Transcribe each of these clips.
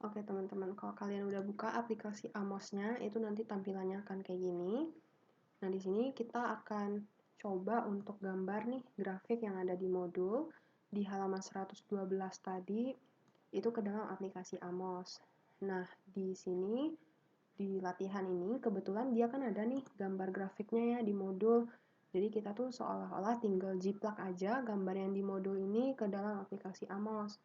Oke teman-teman, kalau kalian udah buka aplikasi Amos-nya, itu nanti tampilannya akan kayak gini. Nah, di sini kita akan coba untuk gambar nih grafik yang ada di modul di halaman 112 tadi itu ke dalam aplikasi Amos. Nah, di sini di latihan ini kebetulan dia kan ada nih gambar grafiknya ya di modul. Jadi kita tuh seolah-olah tinggal jiplak aja gambar yang di modul ini ke dalam aplikasi Amos.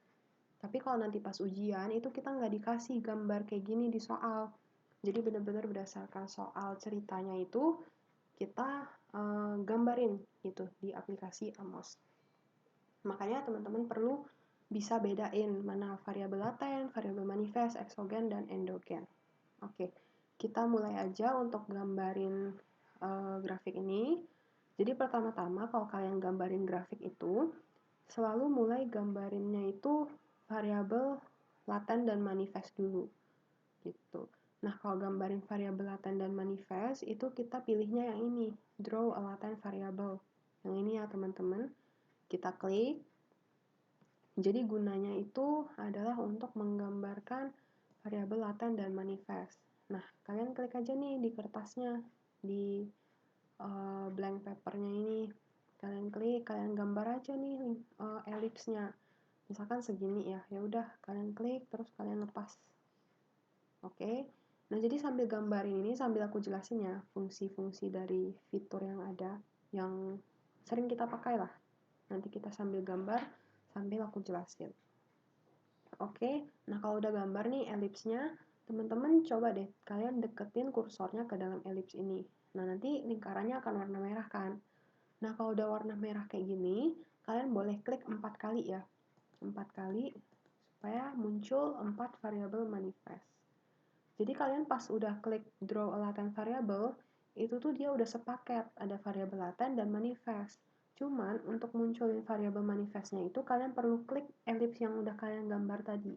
Tapi kalau nanti pas ujian itu kita nggak dikasih gambar kayak gini di soal. Jadi benar-benar berdasarkan soal ceritanya itu kita gambarin gitu di aplikasi Amos. Makanya teman-teman perlu bisa bedain mana variabel laten, variabel manifest, eksogen, dan endogen. Oke, kita mulai aja untuk gambarin grafik ini. Jadi pertama-tama kalau kalian gambarin grafik itu, selalu mulai gambarinnya itu variabel laten dan manifest dulu gitu. Nah, kalau gambarin variabel laten dan manifest itu kita pilihnya yang ini, draw a latent variable. Yang ini ya teman-teman. Kita klik. Jadi gunanya itu adalah untuk menggambarkan variabel laten dan manifest. Nah, kalian klik aja nih di kertasnya, di blank papernya ini. Kalian klik, kalian gambar aja nih elipsnya. Misalkan segini ya, ya udah kalian klik terus kalian lepas. Oke. Nah, jadi sambil gambarin ini sambil aku jelasin ya fungsi-fungsi dari fitur yang ada yang sering kita pakai lah. Nanti kita sambil gambar sambil aku jelasin. Oke. Nah, kalau udah gambar nih elipsnya, teman-teman coba deh kalian deketin kursornya ke dalam elips ini. Nah, nanti lingkarannya akan warna merah kan. Nah, kalau udah warna merah kayak gini, kalian boleh klik 4 kali ya. 4 kali supaya muncul 4 variabel manifest. Jadi kalian pas udah klik draw a latent variable, itu tuh dia udah sepaket, ada variabel laten dan manifest. Cuman untuk munculin variabel manifestnya itu kalian perlu klik elips yang udah kalian gambar tadi.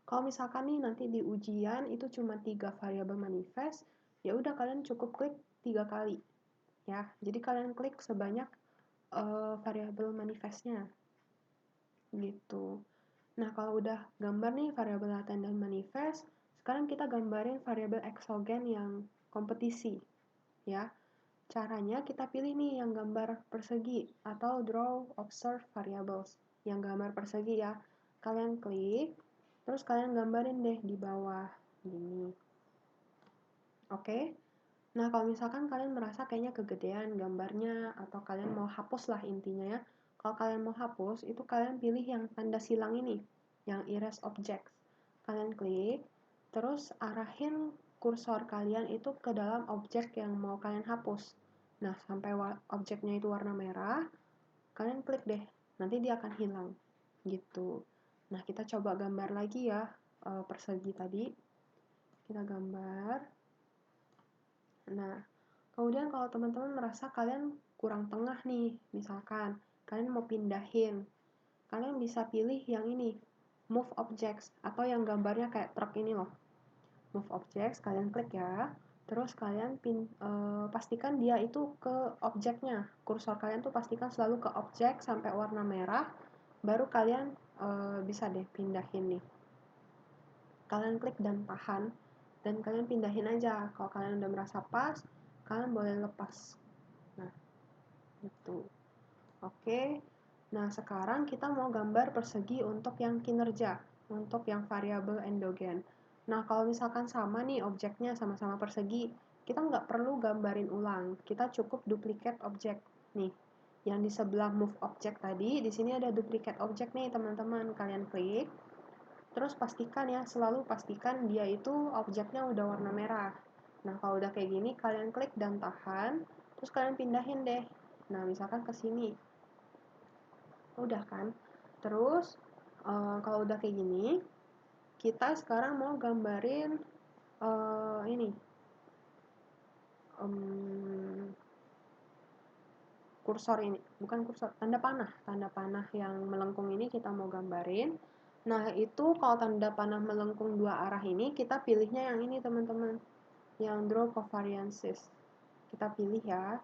Kalau misalkan nih nanti di ujian itu cuma 3 variabel manifest, ya udah kalian cukup klik 3 kali. Ya, jadi kalian klik sebanyak variabel manifestnya. Gitu. Nah, kalau udah gambar nih variabel laten dan manifest, sekarang kita gambarin variabel eksogen yang kompetisi, ya. Caranya kita pilih nih yang gambar persegi atau draw observe variables. Yang gambar persegi ya. Kalian klik, terus kalian gambarin deh di bawah gini. Oke? Nah, kalau misalkan kalian merasa kayaknya kegedean gambarnya atau kalian mau hapus lah intinya ya. Kalau kalian mau hapus, itu kalian pilih yang tanda silang ini, yang erase object. Kalian klik, terus arahin kursor kalian itu ke dalam objek yang mau kalian hapus. Nah, sampai objeknya itu warna merah, kalian klik deh. Nanti dia akan hilang. Gitu. Nah, kita coba gambar lagi ya persegi tadi. Kita gambar. Nah, kemudian kalau teman-teman merasa kalian kurang tengah nih, misalkan kalian mau pindahin, kalian bisa pilih yang ini, move objects, atau yang gambarnya kayak truk ini loh. Move objects, kalian klik ya, terus kalian pastikan dia itu ke objeknya. Kursor kalian tuh pastikan selalu ke objek sampai warna merah, baru kalian bisa deh pindahin nih. Kalian klik dan tahan, dan kalian pindahin aja. Kalau kalian udah merasa pas, kalian boleh lepas. Nah, gitu. Oke. Nah, sekarang kita mau gambar persegi untuk yang kinerja, untuk yang variabel endogen. Nah, kalau misalkan sama nih objeknya sama-sama persegi, kita nggak perlu gambarin ulang. Kita cukup duplicate objek. Nih, yang di sebelah move object tadi, di sini ada duplicate object nih, teman-teman. Kalian klik. Terus pastikan ya, selalu pastikan dia itu objeknya udah warna merah. Nah, kalau udah kayak gini, kalian klik dan tahan, terus kalian pindahin deh. Nah, misalkan ke sini. Udah kan? Terus, kalau udah kayak gini, kita sekarang mau gambarin ini. Kursor ini, bukan kursor, tanda panah yang melengkung ini kita mau gambarin. Nah, itu kalau tanda panah melengkung dua arah ini, kita pilihnya yang ini teman-teman, yang draw covariances. Kita pilih ya.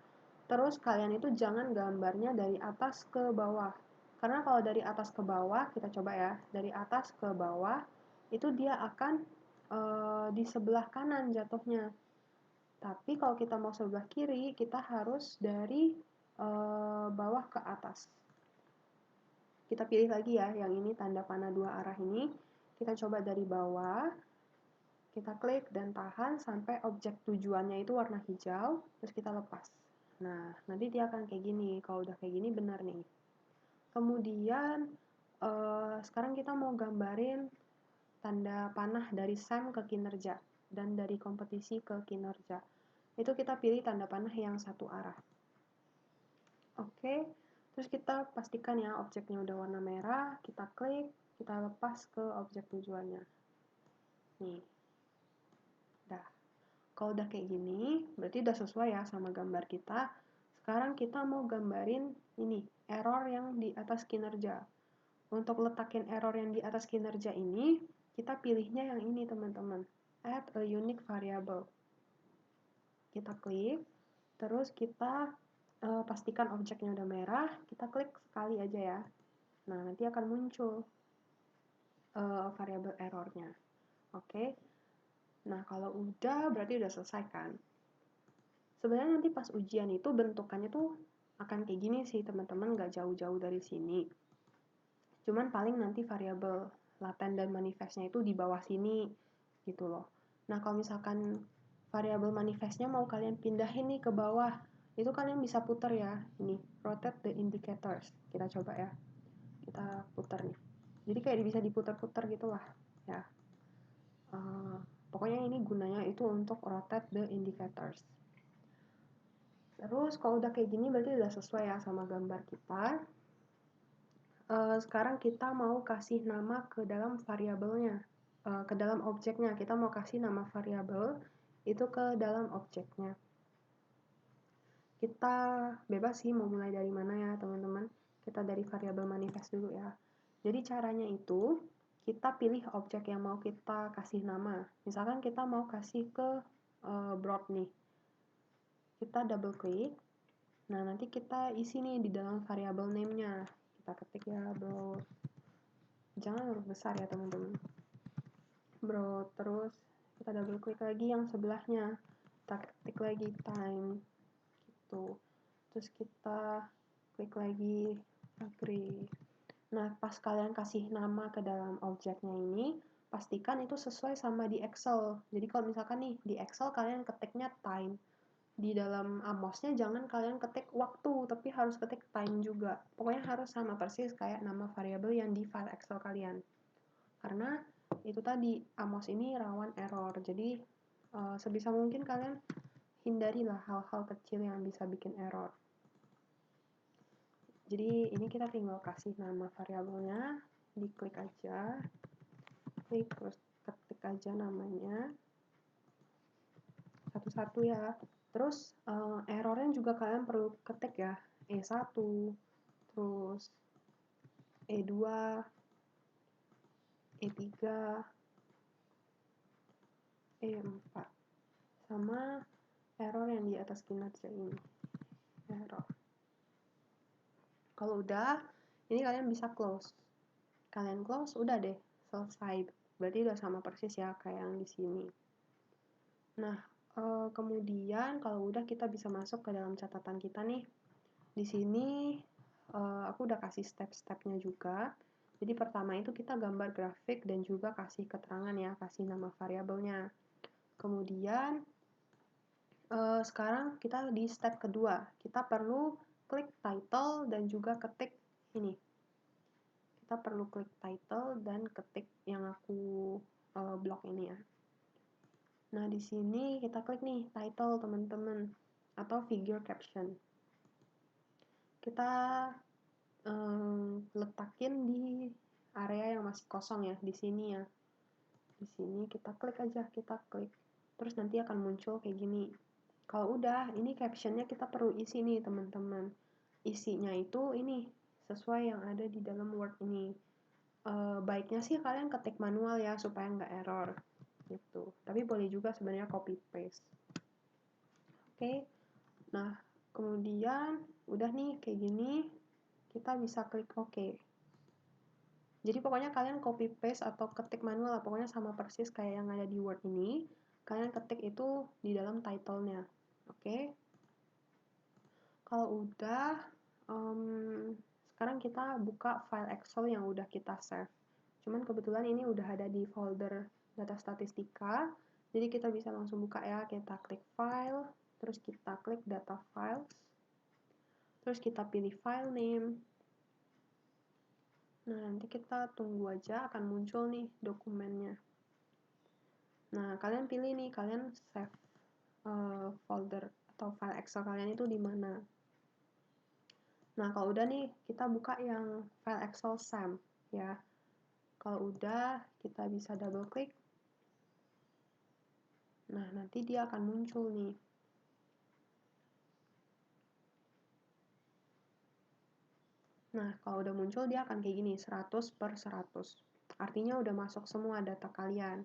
Terus kalian itu jangan gambarnya dari atas ke bawah. Karena kalau dari atas ke bawah, kita coba ya, dari atas ke bawah, itu dia akan di sebelah kanan jatuhnya. Tapi kalau kita mau sebelah kiri, kita harus dari bawah ke atas. Kita pilih lagi ya, yang ini tanda panah dua arah ini. Kita coba dari bawah, kita klik dan tahan sampai objek tujuannya itu warna hijau, terus kita lepas. Nah, nanti dia akan kayak gini. Kalau udah kayak gini benar nih. Kemudian, sekarang kita mau gambarin tanda panah dari SEM ke kinerja dan dari kompetisi ke kinerja. Itu kita pilih tanda panah yang satu arah. Oke, terus kita pastikan ya objeknya udah warna merah, kita klik, kita lepas ke objek tujuannya. Nih, udah. Kalau udah kayak gini, berarti udah sesuai ya sama gambar kita. Sekarang kita mau gambarin ini, error yang di atas kinerja. Untuk letakin error yang di atas kinerja ini, kita pilihnya yang ini teman-teman, add a unique variable. Kita klik, terus kita pastikan objeknya udah merah, kita klik sekali aja ya. Nah, nanti akan muncul variabel errornya. Oke. Nah, kalau udah berarti udah selesai kan. Sebenarnya nanti pas ujian itu bentukannya tuh akan kayak gini sih teman-teman, nggak jauh-jauh dari sini. Cuman paling nanti variabel laten dan manifestnya itu di bawah sini gitu loh. Nah, kalau misalkan variabel manifestnya mau kalian pindahin nih ke bawah, itu kalian bisa putar ya. Ini, rotate the indicators. Kita coba ya. Kita putar nih. Jadi kayak bisa diputar-putar gitu lah ya. Pokoknya ini gunanya itu untuk rotate the indicators. Terus kalau udah kayak gini berarti udah sesuai ya sama gambar kita. Sekarang kita mau kasih nama ke dalam variabelnya, ke dalam objeknya. Kita mau kasih nama variabel itu ke dalam objeknya. Kita bebas sih mau mulai dari mana ya teman-teman. Kita dari variabel manifest dulu ya. Jadi caranya itu kita pilih objek yang mau kita kasih nama. Misalkan kita mau kasih ke broad nih. Kita double klik. Nah, nanti kita isi nih di dalam variabel name-nya. Kita ketik ya broad. Jangan huruf besar ya teman-teman. Broad, terus kita double klik lagi yang sebelahnya. Kita ketik lagi time. Gitu. Terus kita klik lagi agree. Nah, pas kalian kasih nama ke dalam objeknya ini, pastikan itu sesuai sama di Excel. Jadi kalau misalkan nih di Excel kalian ketiknya time, di dalam Amosnya jangan kalian ketik waktu, tapi harus ketik time juga. Pokoknya harus sama persis kayak nama variabel yang di file Excel kalian. Karena itu tadi Amos ini rawan error. Jadi sebisa mungkin kalian hindarilah hal-hal kecil yang bisa bikin error. Jadi ini kita tinggal kasih nama variabelnya, diklik aja, klik terus ketik aja namanya satu-satu ya. Terus errornya juga kalian perlu ketik ya, E1, terus E2, E3, E4, sama error yang di atas kinerja ini, error. Kalau udah, ini kalian bisa close. Kalian close, udah deh, selesai. Berarti udah sama persis ya kayak yang di sini. Nah, kemudian kalau udah kita bisa masuk ke dalam catatan kita nih. Di sini aku udah kasih step-stepnya juga. Jadi pertama itu kita gambar grafik dan juga kasih keterangan ya, kasih nama variabelnya. Kemudian sekarang kita di step kedua. Kita perlu klik title dan juga ketik ini. Kita perlu klik title dan ketik yang aku blok ini ya. Nah, di sini kita klik nih title teman-teman atau figure caption. Kita letakin di area yang masih kosong ya, di sini ya. Di sini kita klik aja, kita klik. Terus nanti akan muncul kayak gini. Kalau udah, ini captionnya kita perlu isi nih teman-teman. Isinya itu ini, sesuai yang ada di dalam Word ini. Baiknya sih kalian ketik manual ya, supaya nggak error. Gitu. Tapi boleh juga sebenarnya copy paste. Oke. Nah, kemudian udah nih kayak gini, kita bisa klik OK. Jadi pokoknya kalian copy paste atau ketik manual lah, pokoknya sama persis kayak yang ada di Word ini. Kalian ketik itu di dalam title-nya. Oke. Kalau udah, sekarang kita buka file Excel yang udah kita save. Cuman kebetulan ini udah ada di folder data statistika, jadi kita bisa langsung buka ya. Kita klik file, terus kita klik data files, terus kita pilih file name. Nah, nanti kita tunggu aja akan muncul nih dokumennya. Nah, kalian pilih nih, kalian save folder atau file Excel kalian itu di mana. Nah, kalau udah nih, kita buka yang file Excel SAM ya. Kalau udah, kita bisa double klik. Nah, nanti dia akan muncul nih. Nah, kalau udah muncul dia akan kayak gini, 100/100. Artinya udah masuk semua data kalian.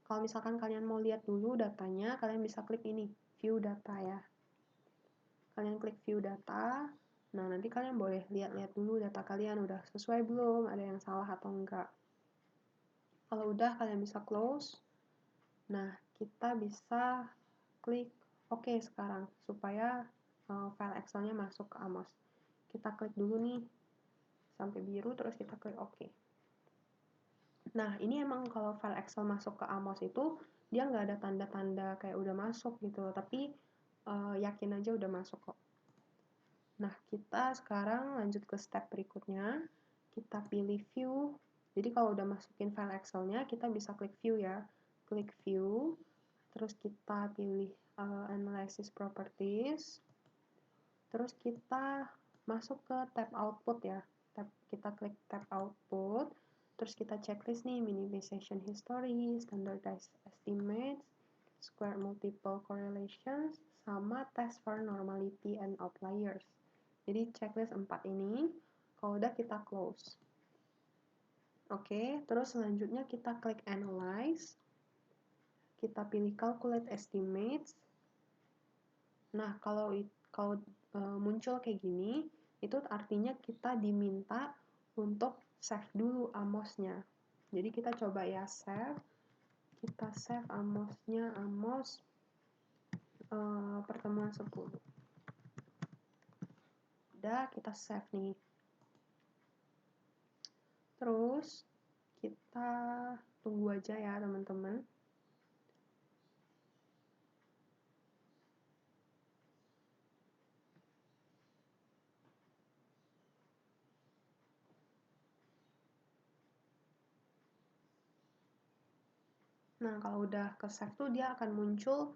Kalau misalkan kalian mau lihat dulu datanya, kalian bisa klik ini, view data ya. Kalian klik view data. Nah, nanti kalian boleh lihat-lihat dulu data kalian udah sesuai belum, ada yang salah atau enggak. Kalau udah, kalian bisa close. Nah, kita bisa klik OK sekarang, supaya file Excel-nya masuk ke Amos. Kita klik dulu nih, sampai biru, terus kita klik OK. Nah, ini emang kalau file Excel masuk ke Amos itu, dia nggak ada tanda-tanda kayak udah masuk gitu, tapi yakin aja udah masuk kok. Nah, kita sekarang lanjut ke step berikutnya. Kita pilih view. Jadi kalau udah masukin file Excel-nya, kita bisa klik view ya. Klik view, terus kita pilih analysis properties. Terus kita masuk ke tab output ya. Kita klik tab output. Terus kita checklist nih minimization history, standardized estimates, square multiple correlations, sama test for normality and outliers. Jadi checklist 4 ini, kalau udah kita close. Oke, terus selanjutnya kita klik analyze. Kita pilih calculate estimates. Nah, kalau muncul kayak gini, itu artinya kita diminta untuk save dulu Amos-nya. Jadi kita coba ya save. Kita save Amos-nya, Amos pertemuan 10. Udah, kita save nih. Terus kita tunggu aja ya teman-teman. Nah, kalau udah ke save tuh dia akan muncul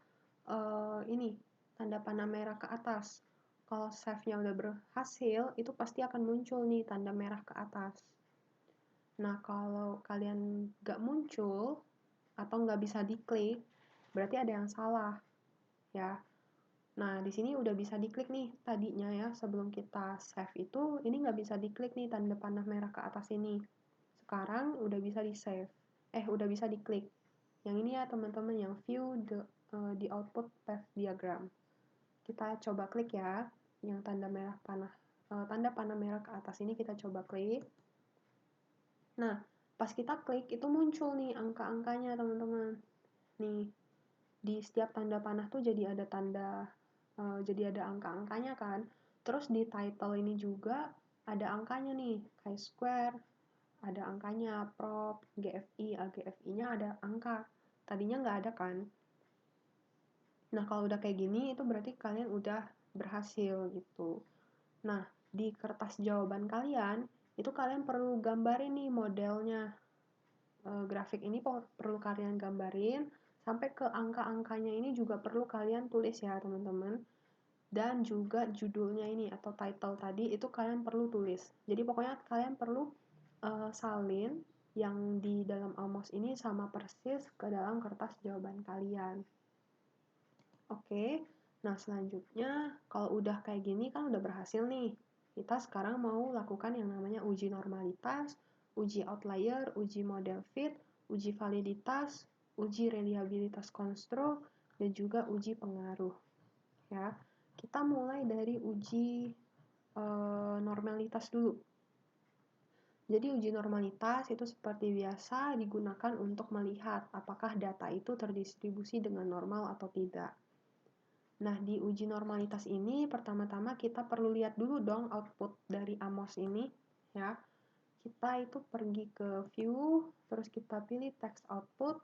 ini tanda panah merah ke atas. Kalau save-nya udah berhasil, itu pasti akan muncul nih tanda merah ke atas. Nah, kalau kalian nggak muncul atau nggak bisa diklik, berarti ada yang salah ya. Nah, di sini udah bisa diklik nih tadinya ya, sebelum kita save itu, ini nggak bisa diklik nih tanda panah merah ke atas ini. Sekarang udah bisa di save, udah bisa diklik. Yang ini ya teman-teman, yang view the output path diagram. Kita coba klik ya, yang tanda panah merah ke atas ini kita coba klik. Nah, pas kita klik itu muncul nih angka-angkanya teman-teman. Nih, di setiap tanda panah tuh jadi ada jadi ada angka-angkanya kan. Terus di title ini juga ada angkanya nih, kayak square, ada angkanya, prop, GFI, AGFI-nya ada angka. Tadinya nggak ada kan. Nah, kalau udah kayak gini, itu berarti kalian udah berhasil gitu. Nah, di kertas jawaban kalian, itu kalian perlu gambarin nih modelnya. Grafik ini perlu kalian gambarin, sampai ke angka-angkanya ini juga perlu kalian tulis ya, teman-teman. Dan juga judulnya ini, atau title tadi, itu kalian perlu tulis. Jadi pokoknya kalian perlu salin yang di dalam Amos ini sama persis ke dalam kertas jawaban kalian. Oke, nah selanjutnya kalau udah kayak gini kan udah berhasil nih. Kita sekarang mau lakukan yang namanya uji normalitas, uji outlier, uji model fit, uji validitas, uji reliabilitas konstruk, dan juga uji pengaruh. Ya, kita mulai dari uji normalitas dulu. Jadi uji normalitas itu seperti biasa digunakan untuk melihat apakah data itu terdistribusi dengan normal atau tidak. Nah, di uji normalitas ini pertama-tama kita perlu lihat dulu dong output dari Amos ini, ya. Kita itu pergi ke view, terus kita pilih text output.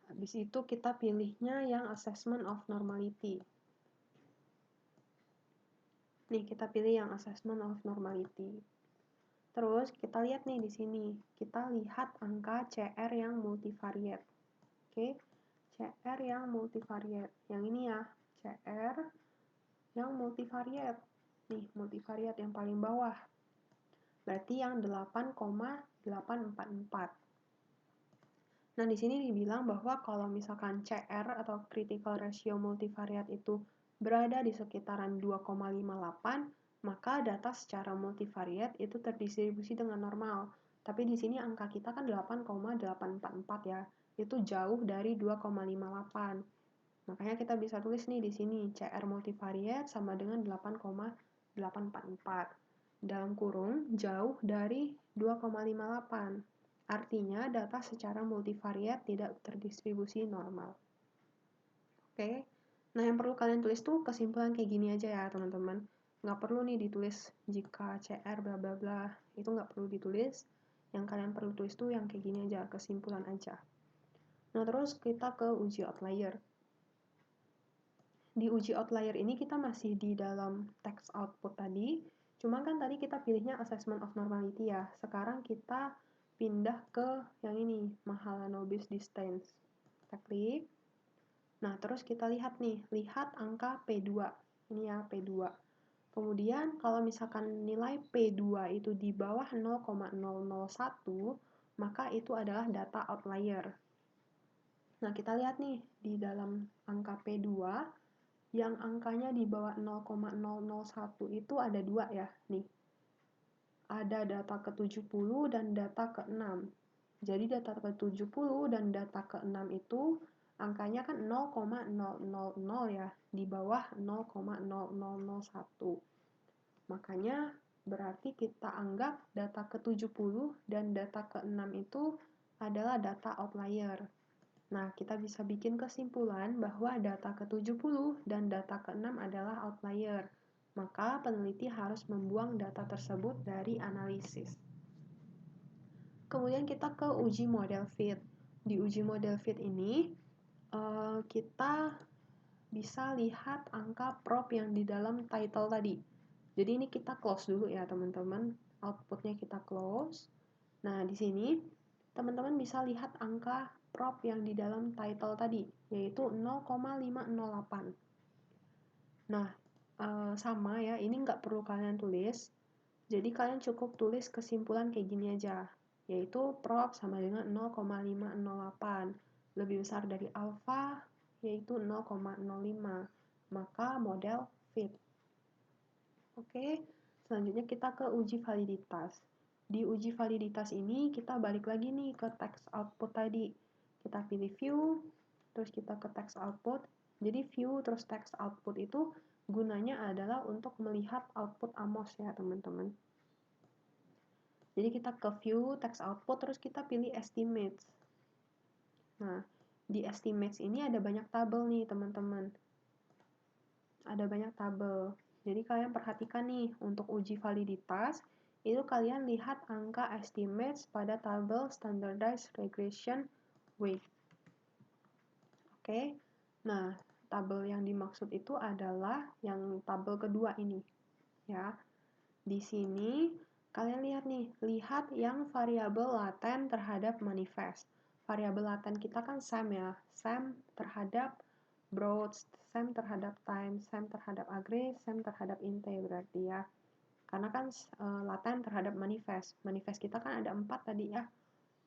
Habis itu kita pilihnya yang assessment of normality. Nih, kita pilih yang assessment of normality. Terus kita lihat nih di sini, kita lihat angka CR yang multivariate. Oke, CR yang multivariate. Yang ini ya, CR yang multivariate. Nih, multivariate yang paling bawah. Berarti yang 8,844. Nah, di sini dibilang bahwa kalau misalkan CR atau critical ratio multivariate itu berada di sekitaran 2,58, maka data secara multivariate itu terdistribusi dengan normal. Tapi di sini angka kita kan 8,844 ya. Itu jauh dari 2,58. Makanya kita bisa tulis nih di sini CR multivariate sama dengan 8,844. Dalam kurung jauh dari 2,58. Artinya data secara multivariate tidak terdistribusi normal. Oke. Nah, yang perlu kalian tulis tuh kesimpulan kayak gini aja ya, teman-teman. Nggak perlu nih ditulis jika CR bla bla bla. Itu nggak perlu ditulis. Yang kalian perlu tulis tuh yang kayak gini aja, kesimpulan aja. Nah, terus kita ke uji outlier. Di uji outlier ini kita masih di dalam text output tadi, cuma kan tadi kita pilihnya assessment of normality ya. Sekarang kita pindah ke yang ini, Mahalanobis distance. Kita klik. Nah, terus kita lihat nih, lihat angka P2. Ini ya, P2. Kemudian kalau misalkan nilai P2 itu di bawah 0,001, maka itu adalah data outlier. Nah, kita lihat nih, di dalam angka P2, yang angkanya di bawah 0,001 itu ada dua ya, nih. Ada data ke-70 dan data ke-6. Jadi data ke-70 dan data ke-6 itu angkanya kan 0,000 ya, di bawah 0,0001. Makanya berarti kita anggap data ke-70 dan data ke-6 itu adalah data outlier. Nah, kita bisa bikin kesimpulan bahwa data ke-70 dan data ke-6 adalah outlier. Maka peneliti harus membuang data tersebut dari analisis. Kemudian kita ke uji model fit. Di uji model fit ini, kita bisa lihat angka prop yang di dalam title tadi. Jadi ini kita close dulu ya teman-teman. Outputnya kita close. Nah, di sini teman-teman bisa lihat angka prop yang di dalam title tadi, yaitu 0,508. Nah, sama ya, ini nggak perlu kalian tulis. Jadi kalian cukup tulis kesimpulan kayak gini aja, yaitu prop sama dengan 0,508. Lebih besar dari alpha, yaitu 0,05. Maka model fit. Oke, selanjutnya kita ke uji validitas. Di uji validitas ini kita balik lagi nih ke text output tadi. Kita pilih view, terus kita ke text output. Jadi view terus text output itu gunanya adalah untuk melihat output Amos ya teman-teman. Jadi kita ke view text output terus kita pilih estimates. Nah, di estimates ini ada banyak tabel nih teman-teman. Ada banyak tabel. Jadi kalian perhatikan nih, untuk uji validitas, itu kalian lihat angka estimates pada tabel standardized regression weight. Oke, nah tabel yang dimaksud itu adalah yang tabel kedua ini. Ya, di sini kalian lihat nih, lihat yang variabel laten terhadap manifest. Variabel laten kita kan SAM ya, SAM terhadap broad, SAM terhadap time, SAM terhadap agree, SAM terhadap inte berarti ya. Karena kan laten terhadap manifest. Manifest kita kan ada 4 tadi ya.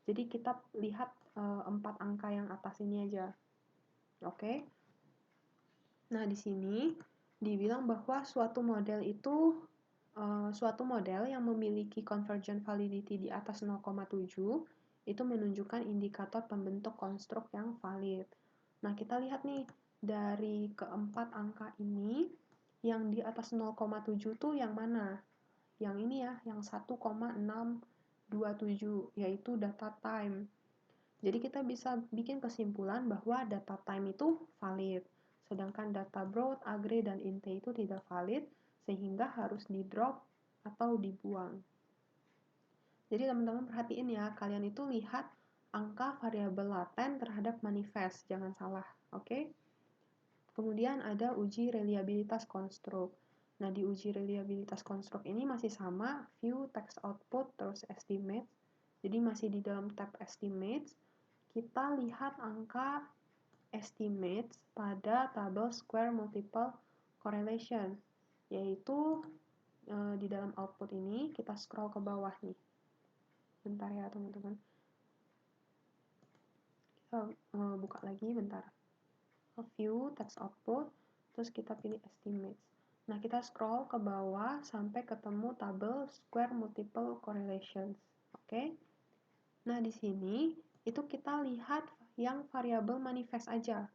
Jadi kita lihat 4 angka yang atas ini aja. Oke. Nah, di sini dibilang bahwa suatu model itu suatu model yang memiliki convergent validity di atas 0,7 itu menunjukkan indikator pembentuk konstruk yang valid. Nah, kita lihat nih, dari keempat angka ini, yang di atas 0,7 tuh yang mana? yang ini ya, yang 1,627, yaitu data time. Jadi kita bisa bikin kesimpulan bahwa data time itu valid, sedangkan data broad, agree, dan inte itu tidak valid, sehingga harus di-drop atau dibuang. Jadi teman-teman perhatiin ya, kalian itu lihat angka variabel laten terhadap manifest, jangan salah, oke? Kemudian ada uji reliabilitas konstruk. Nah, di uji reliabilitas konstruk ini masih sama, view, text output, terus estimate. Jadi masih di dalam tab estimates, kita lihat angka estimates pada tabel square multiple correlation, yaitu di dalam output ini kita scroll ke bawah nih. Bentar ya teman-teman. Kita buka lagi bentar. View, text output, terus kita pilih estimates. Nah, kita scroll ke bawah sampai ketemu tabel square multiple correlations. Oke? Nah, di sini itu kita lihat yang variabel manifest aja.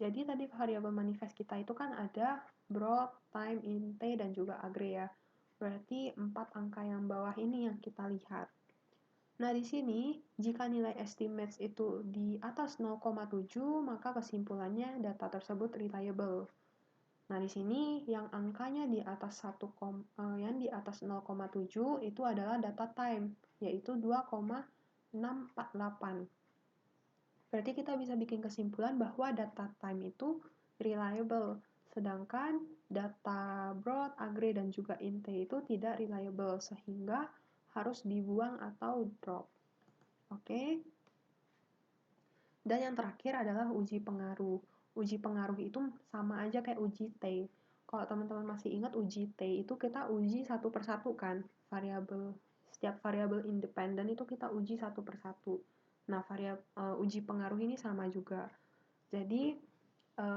Jadi tadi variabel manifest kita itu kan ada broad, time, inte, dan juga agree ya. Berarti 4 angka yang bawah ini yang kita lihat. Nah, di sini jika nilai estimates itu di atas 0,7, maka kesimpulannya data tersebut reliable. Nah, di sini yang angkanya di atas 0,7 itu adalah data time, yaitu 2,648. Berarti kita bisa bikin kesimpulan bahwa data time itu reliable, sedangkan data broad, agree, dan juga inte itu tidak reliable, sehingga harus dibuang atau drop. Oke. Dan yang terakhir adalah uji pengaruh. Uji pengaruh itu sama aja kayak uji T. Kalau teman-teman masih ingat uji T itu kita uji satu persatu kan, setiap variabel independen itu kita uji satu persatu. Nah, uji pengaruh ini sama juga. Jadi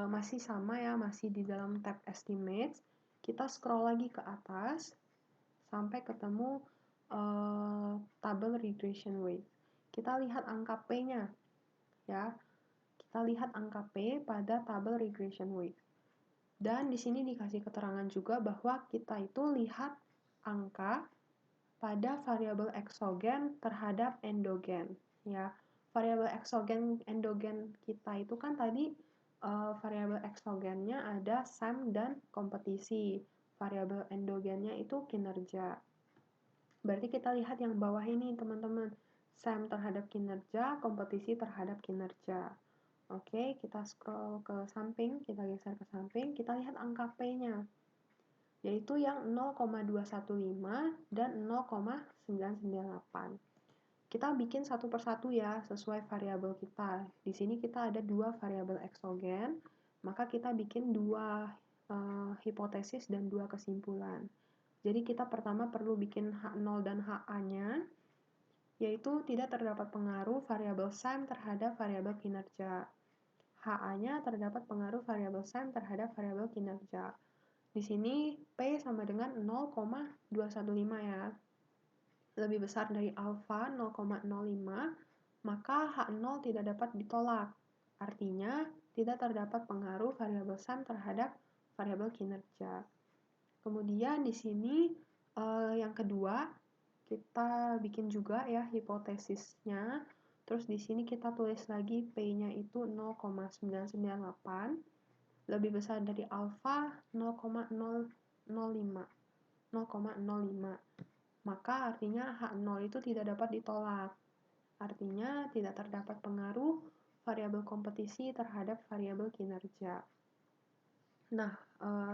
masih sama ya, masih di dalam tab estimates. Kita scroll lagi ke atas sampai ketemu tabel regression weight. Kita lihat angka P-nya ya. Kita lihat angka P pada tabel regression weight. Dan di sini dikasih keterangan juga bahwa kita itu lihat angka pada variabel eksogen terhadap endogen ya. Variabel eksogen endogen kita itu kan tadi variabel eksogennya ada SAM dan kompetisi. Variabel endogennya itu kinerja. Berarti kita lihat yang bawah ini teman-teman. SAM terhadap kinerja, kompetisi terhadap kinerja. Oke, kita scroll ke samping, kita geser ke samping, kita lihat angka P-nya. Yaitu yang 0,215 dan 0,998. Kita bikin satu persatu ya, sesuai variabel kita. Di sini kita ada 2 variabel eksogen, maka kita bikin 2 hipotesis dan 2 kesimpulan. Jadi kita pertama perlu bikin H0 dan HA-nya, yaitu tidak terdapat pengaruh variabel SAM terhadap variabel kinerja. HA-nya terdapat pengaruh variabel SAM terhadap variabel kinerja. Di sini P sama dengan 0,215 ya. Lebih besar dari alfa 0,05, maka H0 tidak dapat ditolak. Artinya, tidak terdapat pengaruh variabel SAM terhadap variabel kinerja. Kemudian di sini yang kedua, kita bikin juga ya hipotesisnya. Terus di sini kita tulis lagi P-nya itu 0,998, lebih besar dari alfa 0,005. Maka artinya H0 itu tidak dapat ditolak. Artinya tidak terdapat pengaruh variabel kompetisi terhadap variabel kinerja. Nah,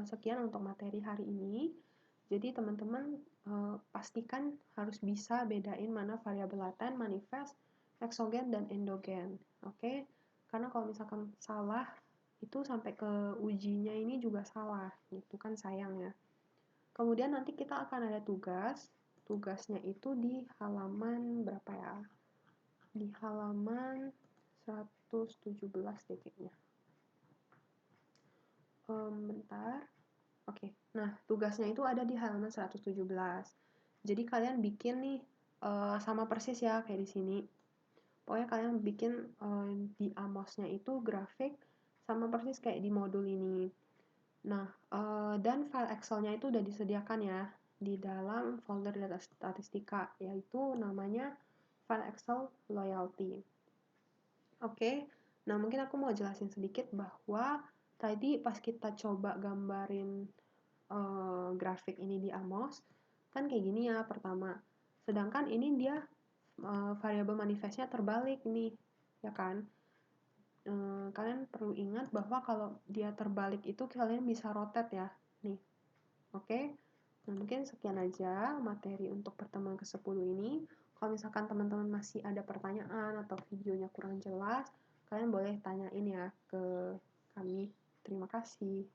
sekian untuk materi hari ini. Jadi teman-teman pastikan harus bisa bedain mana variabel laten, manifest, eksogen, dan endogen. Oke? Karena kalau misalkan salah, itu sampai ke ujinya ini juga salah. Itu kan sayang ya. Kemudian nanti kita akan ada tugas. Tugasnya itu di halaman berapa ya? Di halaman 117 titiknya. Bentar. Oke. Nah, tugasnya itu ada di halaman 117. Jadi kalian bikin nih sama persis ya kayak di sini. Pokoknya kalian bikin di Amos-nya itu grafik sama persis kayak di modul ini. Nah, dan file Excel-nya itu udah disediakan ya. di dalam folder data statistika, yaitu namanya file Excel loyalty. Oke, nah mungkin aku mau jelasin sedikit bahwa tadi pas kita coba gambarin grafik ini di Amos, kan kayak gini ya pertama. Sedangkan ini dia variabel manifestnya terbalik nih, ya kan? Kalian perlu ingat bahwa kalau dia terbalik itu kalian bisa rotate ya, nih. Oke, nah mungkin sekian aja materi untuk pertemuan ke-10 ini. Kalau misalkan teman-teman masih ada pertanyaan atau videonya kurang jelas, kalian boleh tanyain ya ke kami. Terima kasih.